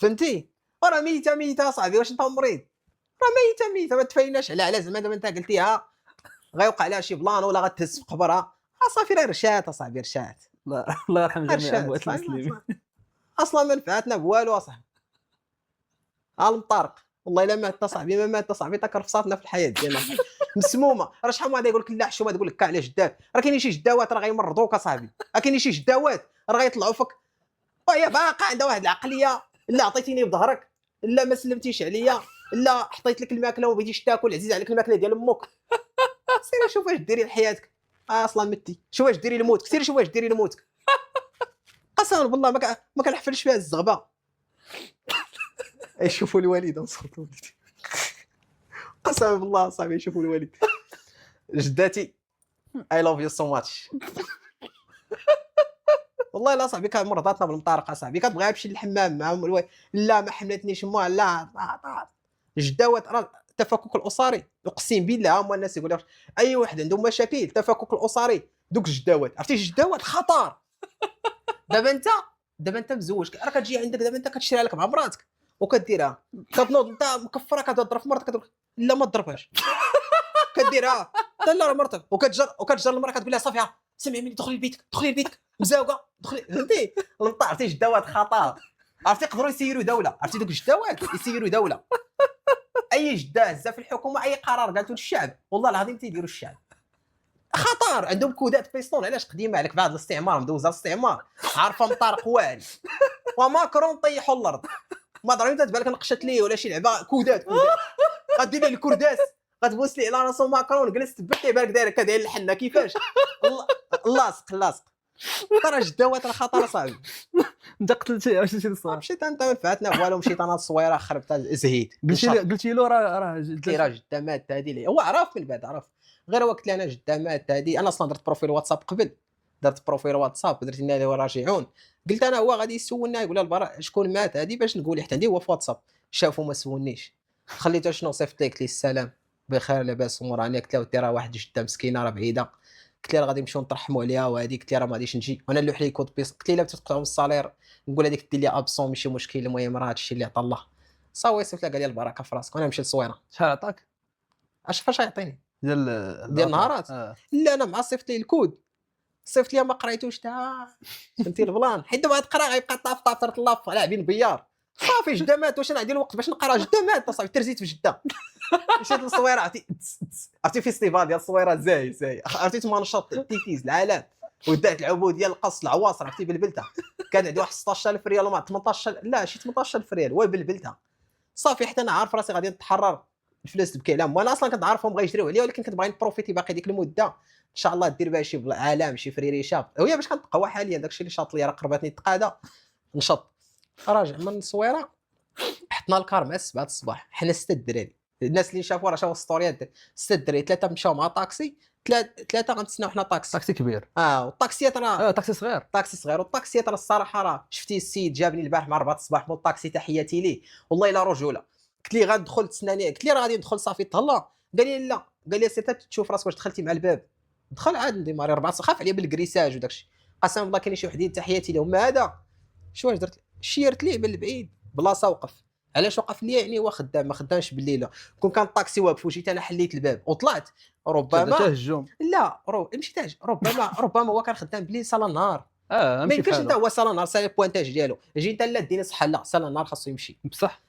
فهمتي؟ وراه ميته صاحبي، واش انت مريض؟ راه ميته ما تفايناش على زعما دابا انت قلتيها غيوقع لها شي بلان ولا غتهز في قبرها، صافي راه رشات اصاحبي رشات، الله يرحم جميع رشات اموات صافي المسلمين. اصلا ما نفعتنا بوالو اصاحبي. المطارق والله الا مات صاحبي ما مات صاحبي تا كرفصاتنا في الحياه ديالنا صاحبي. مسمومه راه شحال من واحد يقول لك لا حشومه تقول لك كاع على جدات، راه كاينين شي جداوات راه غيمرضوك اصاحبي، راه كاينين شي جداوات راه غيطلعوا فيك وهي باقا عندها واحد العقليه، لا عطيتيني بظهرك، لا ما سلمتيش عليا، لا حطيت لك الماكله وما بغيتيش تاكل عزيز عليك الماكله ديال امك. سير شوف اش ديري لحياتك، اصلا متي شوف اش ديري لموتك، سير شوف اش ديري لموتك. قسما بالله ما كنحفلش فيها الزغبه. يشوفوا الوالده وصوت والدتي، قسما بالله صاحبي يشوفوا الوالد. جداتي اي لاف يو سو ماتش. والله لا صاحبي كان مرضاتنا بالمطارقه صاحبي كتبغي تمشي للحمام معاهم لا ما حملتنيش ما لا جداوات راه التفكك الاسري اقسم بالله هما الناس يقول لك اي واحد عنده مشاكل التفكك الاسري دوك الجداوات عرفتي الجداوات خطر. دابا انت دابا انت مزوج راه كتجي عندك دابا انت كتشريها لك مع مراتك وكديرها كتنوض انت مكفره كتهضر في مرتك كتقول لا ما تضربهاش كديرها حتى لا مرتك وكتجر المراه كتقول لها صافي سمعي مني دخلي لبيتك دخلي لبيتك مزاوقه دخلي فهمتي عرفتي جداوات خطا عرفتي يقدروا يسيروا دوله عرفتي دوك الجداوات يسيروا دوله اي جده هزه في الحكومه اي قرار قالته للشعب والله العظيم تيديروا الشعب خطر عندهم كودات بيستون علاش قديمه عليك بعد الاستعمار مدوزه الاستعمار عارفه مطارق واعر وماكرون طيحوا الارض ما ضروري انت تبان لك نقشت ليه ولا شي لعبه كودات غدير ليه الكرداس غتبوس ليه على راسو ماكرون جلس تبت ليه بالك داير كداير الحنه كيفاش لاصق ترى جداوات راه خطر صاحبي. انت قتلتيه واش درتي للصغار؟ مشيت انت ما نفعتنا والو مشيت انا الصويره خربتها زهيد قلتي له راه قلت لي راه جده مات هذه لي هو عرف من بعد عرف غير هو قلت لي انا جده مات هذه انا اصلا درت بروفيل واتساب قبل درت بروفيل واتساب درت لنا اللي هو راجعون قلت انا هو غادي يسولنا يقول لها البراء شكون مات هذه باش نقول حتى عندي هو في واتساب شافوا ما سولنيش خليته شنو صيفط لي قلت لي السلام بخير لاباس امور عليك قلت له ودي راه واحد جده مسكينه راه بعيده قلت لي راه غادي نمشيو نطرحموا عليها وهذه قلت لي راه ما غاديش نجي وانا نلوح لي كود بيس قلت لي لا تقطعوا من الصالير نقول هذيك دير لي ابسون ماشي مشكل المهم راه هادشي اللي عطا الله صافي صيفط لها قال لي البركه في راسك وانا مشيت للصويره شحال عطاك اش فاش يعطيني ديال ديال العطلة؟ النهارات لا انا مع صيفط لي الكود صيفط لي ما قريتوش تا فهمتي البلان حيت دابا تقرا غيبقى طاف الله لاعبين بيار صافي جده مات واش انا عندي الوقت باش نقرا جده مات صافي ترزيت في جده مشيت للصويره عرفتي فيستيفال ديال الصويره زاي عرفتي تما نشاط التيتيز العالم ودات العبوديه القص العواصر عرفتي بالبلته كان عندي واحد 16000 ريال وما 18 لا شي 18000 ريال هو بالبلته صافي حتى انا عارف راسي غادي نتحرر الفلوس تبكي عليهم وانا اصلا كنت عارفهم بغا يجريو عليا ولكن كنت باغي نبروفيتي باقي ديك المده ان شاء الله دير بها شي عالم شي فريري شاب وهي باش كنتقوى حاليا داكشي اللي شاط ليا راه قربتني التقاده نشط راجع من الصويره حطنا الكار مع 7 الصباح حنا 6 الدراري الناس اللي شافوا راه شافوا ستوريات 6 الدراري 3 مشاو مع طاكسي 3 غنتسناو حنا طاكسي طاكسي كبير والطاكسيات راه طاكسي صغير طاكسي صغير والطاكسيات راه الصراحه راه شفتي السيد جابني البارح مع 4 الصباح مول الطاكسي تحياتي ليه والله الا رجوله قلت ليه غندخل تسناني قلت ليه راه غادي ندخل صافي تهلا قال لي لا قال لي سير تشوف راسك واش دخلتي مع الباب دخل عاد نديماري 4 خاف عليا بالكريساج وداكشي قسما بالله كاين شي وحدين تحياتي لهم هذا شو واش درت شيرت ليه بالبعيد بلاصه وقف علاش وقف ليا يعني هو خدام ما خدامش بالليل كون كان الطاكسي واقف وجيت انا حليت الباب وطلعت ربما تهجم لا ماشي تاج ربما هو كان خدام بالليل صاله النهار ما امشي يمكنش انت بحالو هو صاله النهار سالي البوانتاج ديالو جي انت لا ديني صحه لا صاله النهار خاصو يمشي بصح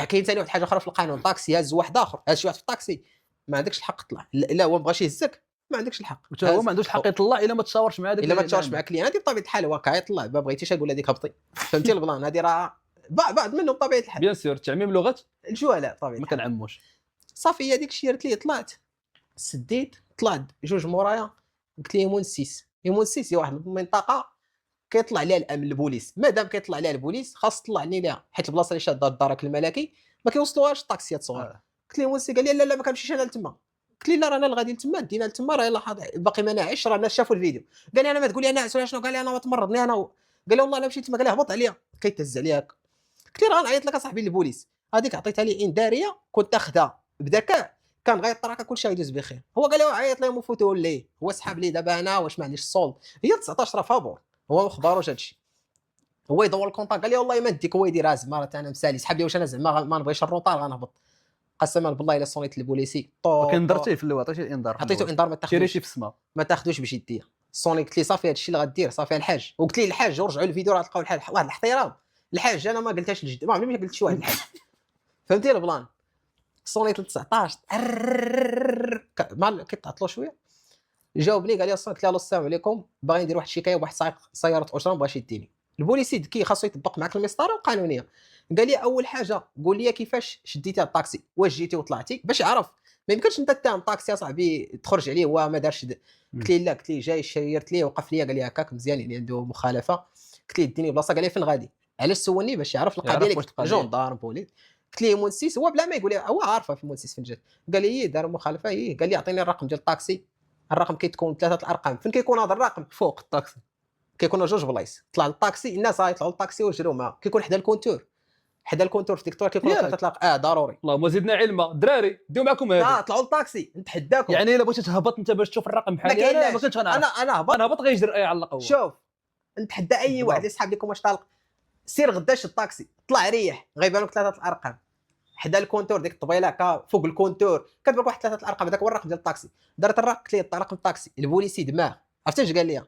كاين ثاني واحد الحاجه اخرى في القانون طاكسي هاز واحد اخر هاز شي واحد في الطاكسي ما عندكش الحق تطلع لا هو مبغاش يهزك ما عندكش الحق حتى هو ما عندوش الحق يطلع الا ما تشاورش مع داك الا ما تشاورش مع كليان هذه بطبيعه الحال هو كيطلع ما بغيتيش نقول هذيك هبطي فهمتي البلان هذه راه بعض منهم بطبيعه الحال بيان سور تعميم لغه الجهلاء بطبيعه ما الحال كنعموش صافي هذيك شيرت لي طلعت سديت طلعت جوج مورايا قلت لي يمون سيس هي واحد المنطقه كيطلع عليها الامن البوليس مادام كيطلع عليها البوليس خاص تطلعني ليها حيت البلاصه اللي شاده الدرك الملكي ما كيوصلوهاش الطاكسيات صغار قلت ليه موسي قال لي لا ما كنمشيش انا لتما قلت لي لا راه انا اللي غادي لتما دينا لتما راه يلاه باقي ما ناعش راه الناس شافوا الفيديو قال لي انا ما تقول لي ناعس ولا شنو قال لي انا ما تمرضني انا قال لي والله الا مشيت تما قال لي هبط عليا كيتهز عليا قلت له راه نعيط لك اصاحبي للبوليس هذيك عطيتها لي انذاريه كنت اخذها بذكاء كان غيطرق كلشي غيدوز بخير هو قال لي عيط لهم وفوتوه ليه هو سحب لي دابا انا واش ما عنديش الصولد هي 19 راه فابور هو ما خباروش هادشي هو يدور الكونطا قال لي والله ما نديك، هو يدير زعما انا مسالي، سحب لي واش انا زعما ما نبغيش الروطار غنهبط. قسما بالله الا صونيت البوليسي ولكن درتيه في الاول، عطيتيه الانذار. عطيته انذار ما شي تاخذوش، شي في السما. ما تاخذوش بجديه. صوني قلت لي صافي هادشي اللي غدير صافي الحاج، وقلت لي الحاج ورجعوا الفيديو راه تلقاو الحاج واحد الاحترام. الحاج انا ما قلتهاش لجد، ما عمري ما قلت شي واحد الحاج. فهمتي البلان. صونيت ل 19 ما كيتعطلوا شويه، جاوبني قال لي اصلا، قلت له السلام عليكم باغي ندير واحد الشكايه بواحد سائق سياره اجره بغاش يديني. البوليسي ذكي خاصو يطبق معاك المسطره القانونيه. قال لي اول حاجه قول لي كيفاش شديتي هاد الطاكسي، واش جيتي وطلعتي باش يعرف. ما يمكنش انت تتهم طاكسي يا صاحبي تخرج عليه هو ما دارش قلت لي لا، قلت لي جاي شيرت ليه وقف لي قال لي هكاك مزيان يعني عنده مخالفه. قلت ليه ديني بلاصه، قال لي فين غادي، علاش سولني باش يعرف القضيه يعرف واش اللي القضية. جوندارم بوليس. قلت ليه مونسيس، هو بلا ما يقول لي هو عارفه في مونسيس فين جات. قال لي إيه دار مخالفه إيه، قال لي اعطيني الرقم ديال الطاكسي. الرقم كيتكون 3 الارقام، فين كيكون هذا الرقم؟ فوق الطاكسي. كيكونوا جوج بلايص. طلع للطاكسي، الناس غيطلعوا للطاكسي ويجروا معاه، كيكون حدا الكونتور، حدا الكونتور في ديك الطوار كيكون ياك. 3 الاقام ضروري. اللهم زدنا علما الدراري ديو معكم هذا. طلعوا للطاكسي نتحداكم. يعني الا بغيتي تهبط انت باش تشوف الرقم ما بحالي انا ما كايناش، كنتش غنعرف. انا هبط انا هبط غيجر يعلق هو. شوف نتحدى اي واحد اللي يسحب لكم واش طالق، سير غداش الطاكسي طلع ريح غيبان لك 3 الارقام حدا الكونتور، ديك الطبيله فوق الكونتور كتبان لك واحد 3 الارقام، هذاك هو الرقم ديال الطاكسي. درت الرقم، قلت ليه رقم الطاكسي، البوليسي دماغ عرفتي اش قال لي؟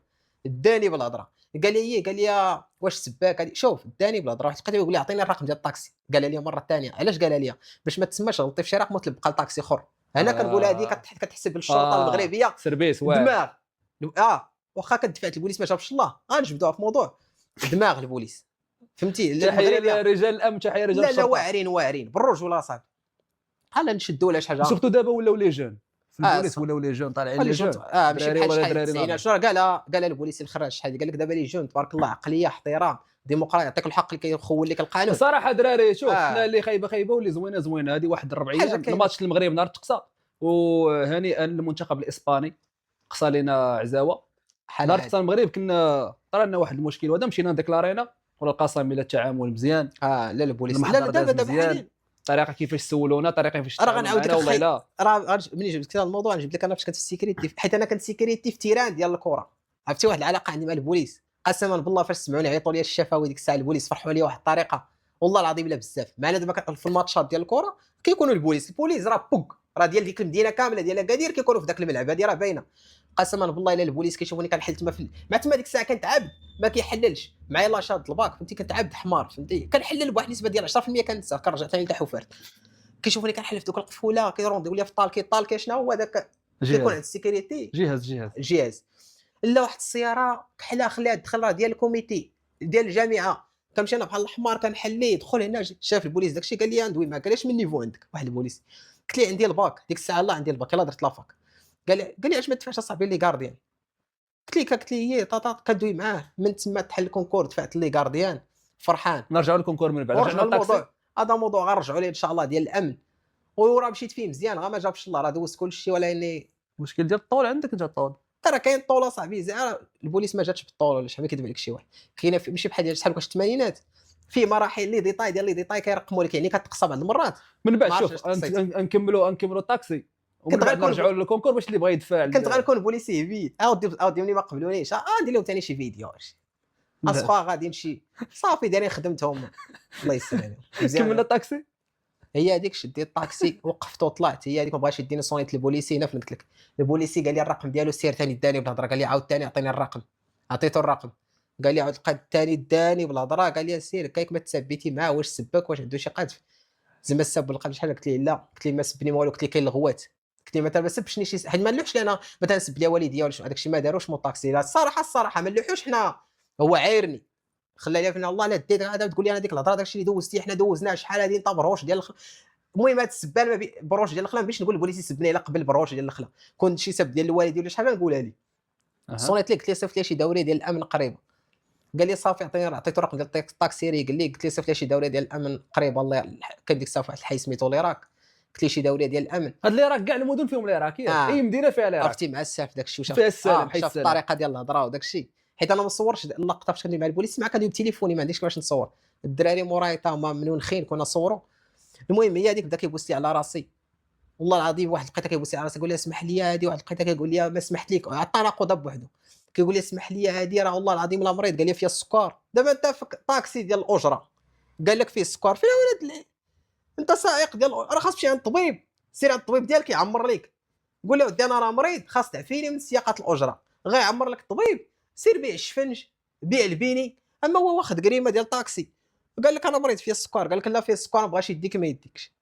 داني بالهضره. قال لي إيه، قال لي واش سباك هادي، شوف داني بالهضره. واحد القضيه يقول لي اعطيني الرقم ديال الطاكسي، قال لي مره ثانيه علاش قال لي باش ما تسماش غلطي في شي رقم وتلبقى لطاكسي اخر. انا كنقول هذه كتحسب للشرطه المغربيه سربيس واعر. دماغ. واخا كدفعت البوليس ما جابش الله غنجبدوها في موضوع دماغ البوليس. فهمتي تحيه لرجال الامن، تحيه رجال لا الشرطه. واعرين بالرجوله صاحبي. لا نشدوا ولا شي حاجه. سورتو دابا ولاو لي جون في البوليس، صح. ولاو لي جون طالعين لي اللي جون. جون ماشي دراري بحال ولا شحال دراري التسعينات. ناضي. شنو قال البوليس الخراج شحال قال لك دابا لي جون تبارك الله عقليه احترام ديمقراطيه يعطيك الحق اللي كيخول لك القانون. صراحه دراري شوف حنا اللي خايبه واللي زوينه هذه واحد 4 حاجة ايام كاينة. الماتش المغرب نهار التقصى، وهنيئا للمنتخب الاسباني قصى لنا عزاوه. حال نهار عاد. التقصى المغرب كنا طرا لنا واحد المشكل وهذا مشينا ديكلارينا ولا القسم الى التعامل مزيان. لا البوليس لا المحضر دابا داز مزيان. حاليا الطريقه كيفاش سولونا، الطريقه كيفاش راه غنعاود لك والله لا. راه ملي جبت كذا الموضوع نجيب لك انا فاش كنت في السيكريتي، حيت انا كنت سيكريتي في تيران ديال الكره. عرفتي واحد العلاقه عندي مع البوليس قسما بالله فاش سمعوني عيطوا لي الشفاوي ديك الساعه البوليس فرحوا لي واحد الطريقه والله العظيم لا بزاف. معنا دابا في الماتشات ديال الكره كيكونوا البوليس راه بوك راه ديال ديك المدينه كامله ديال اكادير كيكونوا في ذاك الملعب هذه راه باينه. قسما بالله الا البوليس كيشوفوني كنحل تما مع تما ديك الساعه كنت عبد ما كيحللش معايا لاشاد الباك فهمتي، كنت عبد حمار فهمتي، كنحلل بواحد النسبه ديال 10% كنسى كنرجع ثاني لتحت وفرت. كيشوفوني كنحل في دوك القفوله كيروند يقول لي في الطال شنو هو داك كيكون عند السيكوريتي جهاز لا واحد السياره كحله خليها دخل راه ديال الكوميتي ديال الجامعه. كنمشي انا بحال الحمار كنحل ليه دخل هنا شاف البوليس داكشي قال لي ندوي معاك علاش من نيفو عندك واحد البوليس. قلت لي عندي الباك ديك الساعه لا عندي الباك يلاه درت لافاك. قال لي علاش ما تدفعش اصاحبي لي غارديان. قلت لي هي طاطا كدوي معاه من تما تحل الكونكور دفعت لي غارديان فرحان. نرجعوا للكونكور من بعد رجعنا الموضوع هذا موضوع غنرجعوا ليه ان شاء الله ديال الامن وراه مشيت فيه مزيان غير ما جابش الله راه دوزت كل شيء ولا اني المشكل ديال الطول عندك انت الطول راه كاين طوله صاحبي زعما البوليس ما جاتش بالطول ولا شحال ما كيدير عليك شي واحد كاينه ماشي بحال ديال شحال واش الثمانينات في مراحل لي ديطاي ديال لي ديطاي كيرقموا لك يعني كتقصى بعض المرات من بعد. ما شوف عرفتش نكملوا الطاكسي ومن بعد نرجعوا للكونكور باش اللي بغى يدفع. كنت غنكون بوليسي هبيت اودي ملي ما قبلونيش ندير لهم ثاني شي فيديو اصفا غادي نمشي صافي دايرين خدمتهم الله يسر عليهم. كملنا الطاكسي هي هذيك شديت الطاكسي وقفت وطلعت هي هذيك ما بغاش يديني صونيت البوليسي هنا فين قلت لك البوليسي قال لي الرقم ديالو سير ثاني داني بالهضره قال لي عاود ثاني عطيني الرقم عطيته الرقم قال لي عاود قاد ثاني داني بالهضره قال لي سير كايك ما تثبتي معاه واش سبك واش عنده شي قذف زعما السب ولا شحال قلت لي لا قلت لي ما سبني والو قلت لي كاين الغوات قلت لي مثلا ما سبشني شي حيت ما نلوحش انا مثلا سب لي والديا ولا هذاك الشيء ما داروش مو طاكسي لا الصراحه ما نلوحوش حنا هو عايرني خلى لي فينا الله لا ديت هذا تقول لي انا ديك الهضره داك الشيء اللي دوزتي حنا دوزناه شحال هذه نطا بروش ديال المهم هاد السبان ما بروش ديال الخلا باش نقول البوليسي سبني لا قبل بروش ديال الخلا كنت شي سب ديال الوالدي ولا شحال نقولها لي صونيت لي قلت لي صيفط لي شي دوريه ديال الامن قريبه قال لي صافي عطيته رقم ديال الطاكسيري قال لي قلت لي صيفط لي شي دوريه ديال الامن قريبه الله كان ديك الساعه واحد الحي سميتو ليراك قلت لي شي دوريه ديال الامن هاد ليراك كاع المدن فيهم ليراك اي مدينه فيها ليراك عرفتي مع الساف داك الشيء وشاف فيها السلام حيت شاف الطريقه ديال الهضره وداك الشيء حيت انا ما نصورش اللقطه فاش كندوي مع البوليس مع كندوي بتليفوني ما عنديش كيفاش نصور الدراري موراي تا هما منونخين كنا نصوروا. المهم هي هذيك بدا كيبوس لي على راسي والله العظيم واحد لقيتها كيبوس لي على راسي يقول لي اسمح لي هذه واحد لقيتها كيقول لي ما سمحت لك على التناقض بوحده كيقول لي اسمح لي هادي راه والله العظيم لا مريض، قال لي فيها السكر. دابا انت فيك طاكسي ديال الاجره قال لك فيه السكر، فين ولاد انت سائق ديال راه خاص تمشي عند الطبيب، سير عند الطبيب ديالك يعمر ليك، قول له ودي انا راه مريض خاص تعفيني من سياقات الاجره، غيعمر لك الطبيب. سير بيع الشفنج، بيع البيني. اما هو واخد كريمه ديال طاكسي قال لك انا مريض فيها السكر، قال لك لا فيها السكر ما بغاش يديك ما يديكش.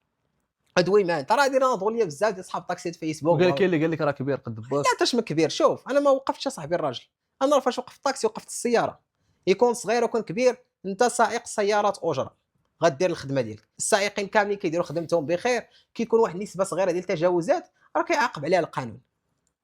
ادوي ما انت راه داير ناضوا ليا بزاف ديال صحاب طاكسيات فيسبوك وقال كاين اللي قال لك راه كبير قد الباص. لا تاش من كبير. شوف انا ما وقفتش صاحبي الراجل، انا فاش وقفت الطاكسي وقفت السياره، يكون صغير وكون كبير انت سائق سيارات اجره غدير الخدمه ديالك. السائقين كاملين كيديروا خدمتهم بخير، كيكون واحد النسبه صغيره ديال التجاوزات راه كيعاقب عليها القانون.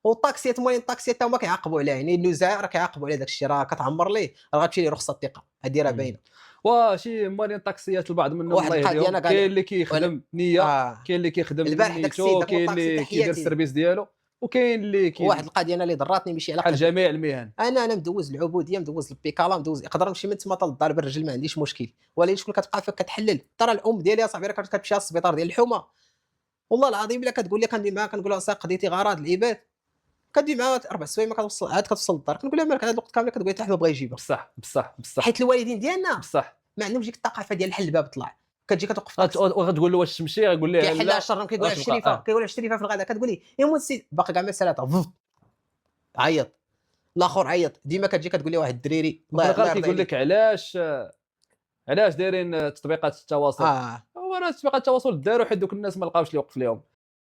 والطاكسيات موالين الطاكسيات تا هما كيعاقبوا عليها، يعني النزاع راه كيعاقبوا على داك الشيء، راه كتعمر ليه راه غتمشي ليه رخصه الثقه، هذه راه باينه. وشي مالين الطاكسيات البعض منهم واحد الله القضيه يهديهم، انا قال كاين لي اللي كيخدم نيه، كاين اللي كيخدم البارح داك السيد نيتو، داك كاين الطاكسي اللي كيدير تحياتي. السيرفيس ديالو، وكاين اللي واحد القضيه انا اللي ضراتني ماشي على بحال قد جميع المهن. انا مدوز العبوديه، مدوز البيكالا، مدوز نقدر نمشي من تما حتى للدار بالرجل ما عنديش مشكل، ولكن شكون كتبقى فيك كتحلل؟ ترى الام ديالي اصاحبي راه كانت كتمشي للسبيطار ديال الحومه، والله العظيم الا كتقول لي كندوي معاها كنقول لها صاحبي قضيتي غراض العباد، كدوي معاها 4 سوايع ما كتوصل عاد كتوصل للدار، كنقول لها مالك هذا الوقت كامل كتقول لي حتى ما بغا يجيبها، بصح بصح بصح حيت الوالدين ديالنا بصح. ما عندهمش ديك الثقافه ديال حل الباب طلع، كتجي كتوقف طاكسي وغتقول له واش تمشي، غيقول لها كيحلها لا. الشرم كيقول لها غتبقى الشريفه، كيقول لها الشريفه في الغداء، كتقول لي يا مول السيد باقي كاع ما سالاتها عيط. الاخر عيط، ديما كتجي كتقول لي واحد الدريري وفي الله الاخر يرضي كيقول عليك. لك علاش دايرين تطبيقات التواصل. اه هو راه تطبيقات التواصل داروا حيت دوك الناس ما لقاوش اللي يوقف لهم.